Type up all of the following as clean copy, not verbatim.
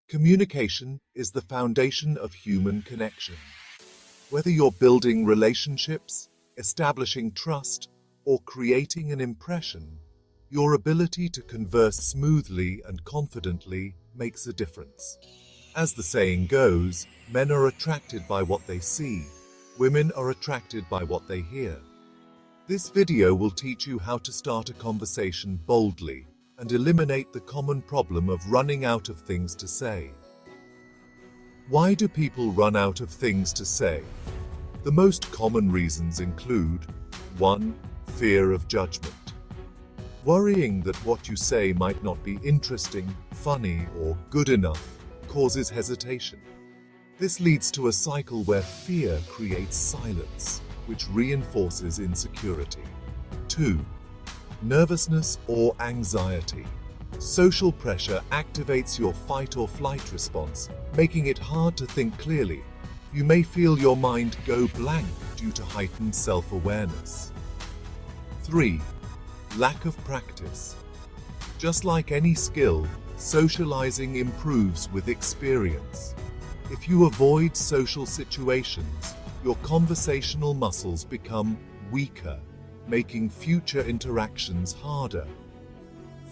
Communication is the foundation of human connection. Whether you're building relationships, establishing trust, or creating an impression, your ability to converse smoothly and confidently makes a difference. As the saying goes, men are attracted by what they see, women are attracted by what they hear. This video will teach you how to start a conversation boldly and eliminate the common problem of running out of things to say. Why do people run out of things to say? The most common reasons include 1. Fear of judgment. Worrying that what you say might not be interesting, funny, or good enough causes hesitation. This leads to a cycle where fear creates silence, which reinforces insecurity. 2. Nervousness or anxiety. Social pressure activates your fight or flight response, making it hard to think clearly. You may feel your mind go blank due to heightened self-awareness. 3. Lack of practice. Just like any skill, socializing improves with experience. If you avoid social situations, your conversational muscles become weaker, making future interactions harder.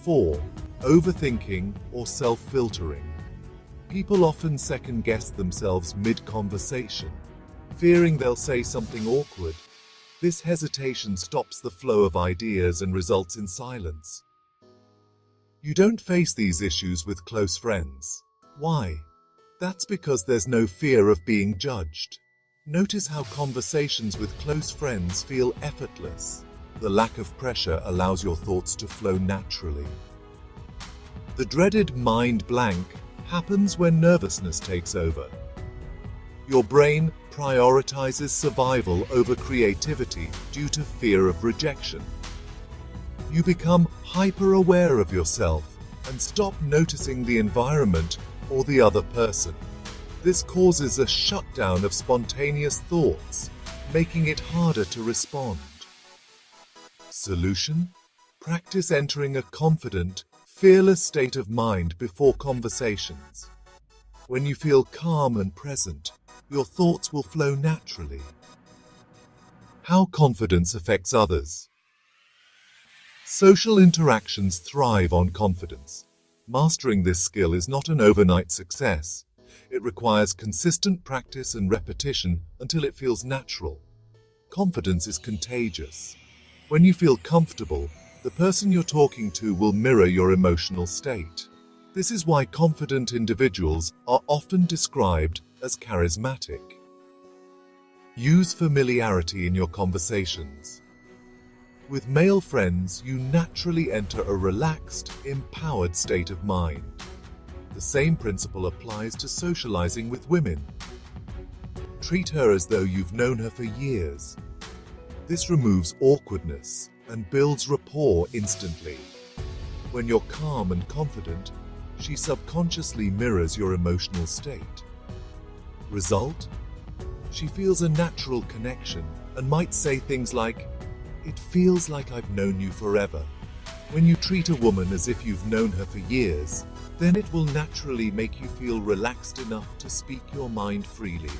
4. Overthinking or self-filtering. People often second-guess themselves mid-conversation, fearing they'll say something awkward. This hesitation stops the flow of ideas and results in silence. You don't face these issues with close friends. Why? That's because there's no fear of being judged. Notice how conversations with close friends feel effortless. The lack of pressure allows your thoughts to flow naturally. The dreaded mind blank happens when nervousness takes over. Your brain prioritizes survival over creativity due to fear of rejection. You become hyper-aware of yourself and stop noticing the environment or the other person. This causes a shutdown of spontaneous thoughts, making it harder to respond. Solution? Practice entering a confident, fearless state of mind before conversations. When you feel calm and present, your thoughts will flow naturally. How confidence affects others. Social interactions thrive on confidence. Mastering this skill is not an overnight success. It requires consistent practice and repetition until it feels natural. Confidence is contagious. When you feel comfortable, the person you're talking to will mirror your emotional state. This is why confident individuals are often described as charismatic. Use familiarity in your conversations. With male friends, you naturally enter a relaxed, empowered state of mind. The same principle applies to socializing with women. Treat her as though you've known her for years. This removes awkwardness and builds rapport instantly. When you're calm and confident, she subconsciously mirrors your emotional state. Result? She feels a natural connection and might say things like, "It feels like I've known you forever." When you treat a woman as if you've known her for years, then it will naturally make you feel relaxed enough to speak your mind freely.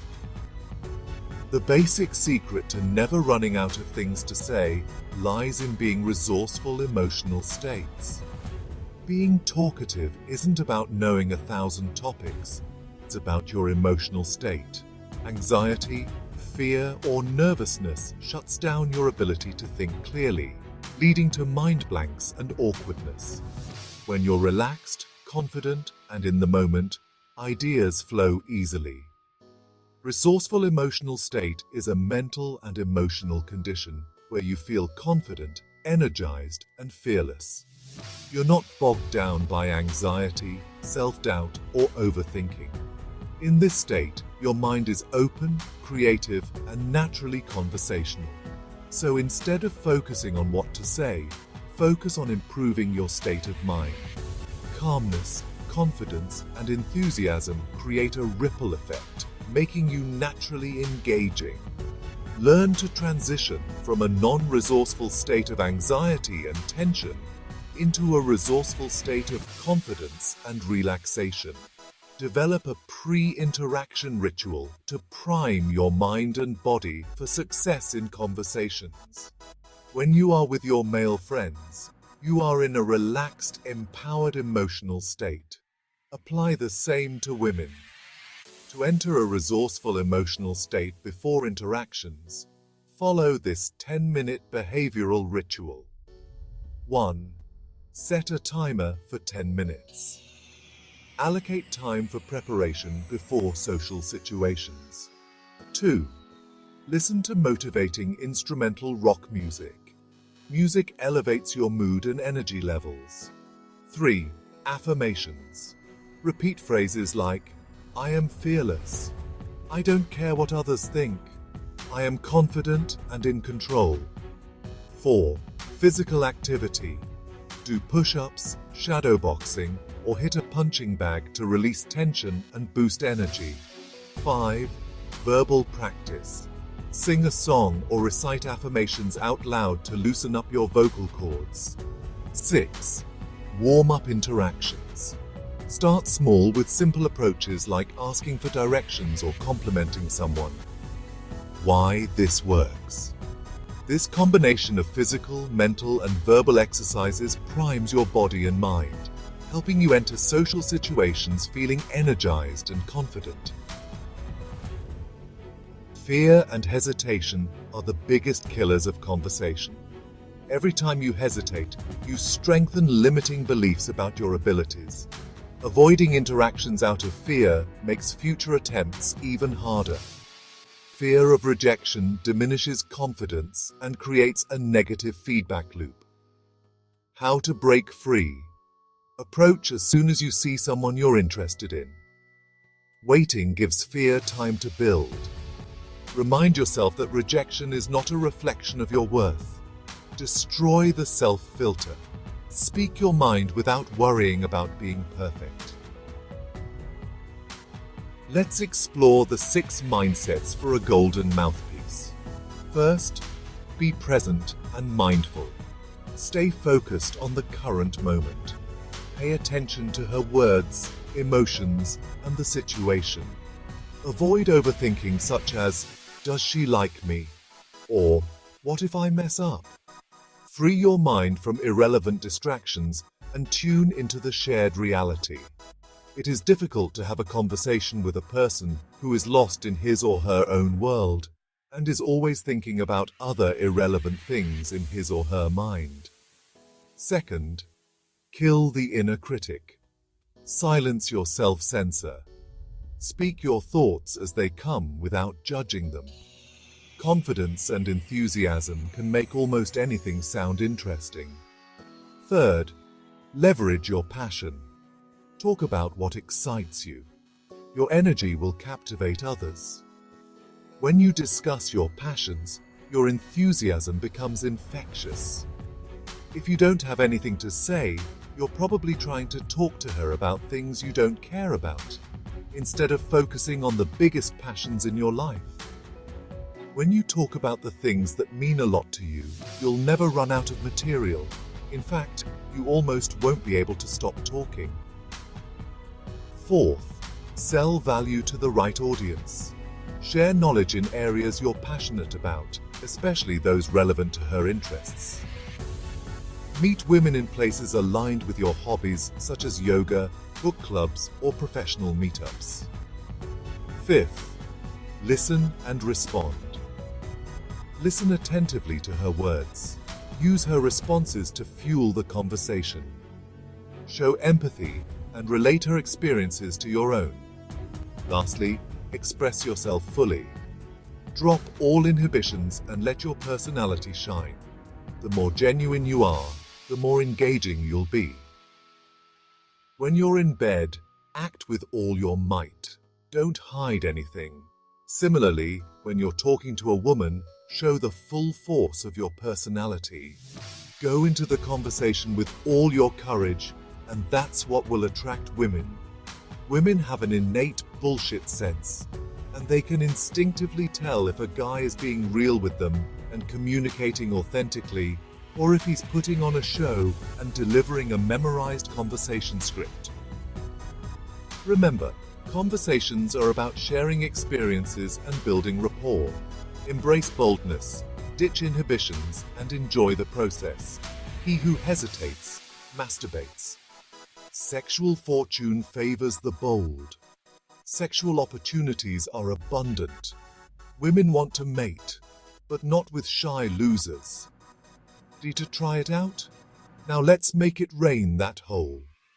The basic secret to never running out of things to say lies in being resourceful emotional states. Being talkative isn't about knowing 1,000 topics. It's about your emotional state. Anxiety, fear, or nervousness shuts down your ability to think clearly, leading to mind blanks and awkwardness. When you're relaxed, confident, and in the moment, ideas flow easily. Resourceful emotional state is a mental and emotional condition where you feel confident, energized, and fearless. You're not bogged down by anxiety, self-doubt, or overthinking. In this state, your mind is open, creative, and naturally conversational. So instead of focusing on what to say, focus on improving your state of mind. Calmness, confidence, and enthusiasm create a ripple effect, making you naturally engaging. Learn to transition from a non-resourceful state of anxiety and tension into a resourceful state of confidence and relaxation. Develop a pre-interaction ritual to prime your mind and body for success in conversations. When you are with your male friends, you are in a relaxed, empowered emotional state. Apply the same to women. To enter a resourceful emotional state before interactions, follow this 10-minute behavioral ritual. 1. Set a timer for 10 minutes. Allocate time for preparation before social situations. 2. Listen to motivating instrumental rock music. Music elevates your mood and energy levels. 3. Affirmations. Repeat phrases like, I am fearless. I don't care what others think. I am confident and in control. 4. Physical activity. Do push-ups, shadow boxing, or hit a punching bag to release tension and boost energy. 5. Verbal practice. Sing a song or recite affirmations out loud to loosen up your vocal cords. 6. Warm-up interactions. Start small with simple approaches like asking for directions or complimenting someone. Why this works. This combination of physical, mental, and verbal exercises primes your body and mind, helping you enter social situations feeling energized and confident. Fear and hesitation are the biggest killers of conversation. Every time you hesitate, you strengthen limiting beliefs about your abilities. Avoiding interactions out of fear makes future attempts even harder. Fear of rejection diminishes confidence and creates a negative feedback loop. How to break free. Approach as soon as you see someone you're interested in. Waiting gives fear time to build. Remind yourself that rejection is not a reflection of your worth. Destroy the self-filter. Speak your mind without worrying about being perfect. Let's explore the 6 mindsets for a golden mouthpiece. First, be present and mindful. Stay focused on the current moment. Pay attention to her words, emotions, and the situation. Avoid overthinking such as, does she like me? Or, what if I mess up? Free your mind from irrelevant distractions and tune into the shared reality. It is difficult to have a conversation with a person who is lost in his or her own world and is always thinking about other irrelevant things in his or her mind. Second, kill the inner critic. Silence your self-censor. Speak your thoughts as they come without judging them. Confidence and enthusiasm can make almost anything sound interesting. Third, leverage your passion. Talk about what excites you. Your energy will captivate others. When you discuss your passions, your enthusiasm becomes infectious. If you don't have anything to say, you're probably trying to talk to her about things you don't care about, instead of focusing on the biggest passions in your life. When you talk about the things that mean a lot to you, you'll never run out of material. In fact, you almost won't be able to stop talking. Fourth, sell value to the right audience. Share knowledge in areas you're passionate about, especially those relevant to her interests. Meet women in places aligned with your hobbies, such as yoga, book clubs, or professional meetups. Fifth, listen and respond. Listen attentively to her words. Use her responses to fuel the conversation. Show empathy and relate her experiences to your own. Lastly, express yourself fully. Drop all inhibitions and let your personality shine. The more genuine you are, the more engaging you'll be. When you're in bed, act with all your might. Don't hide anything. Similarly, when you're talking to a woman, show the full force of your personality. Go into the conversation with all your courage, and that's what will attract women. Women have an innate bullshit sense, and they can instinctively tell if a guy is being real with them and communicating authentically, or if he's putting on a show and delivering a memorized conversation script. Remember, conversations are about sharing experiences and building rapport. Embrace boldness, ditch inhibitions, and enjoy the process. He who hesitates, masturbates. Sexual fortune favors the bold. Sexual opportunities are abundant. Women want to mate, but not with shy losers. Ready to try it out? Now let's make it rain that hole.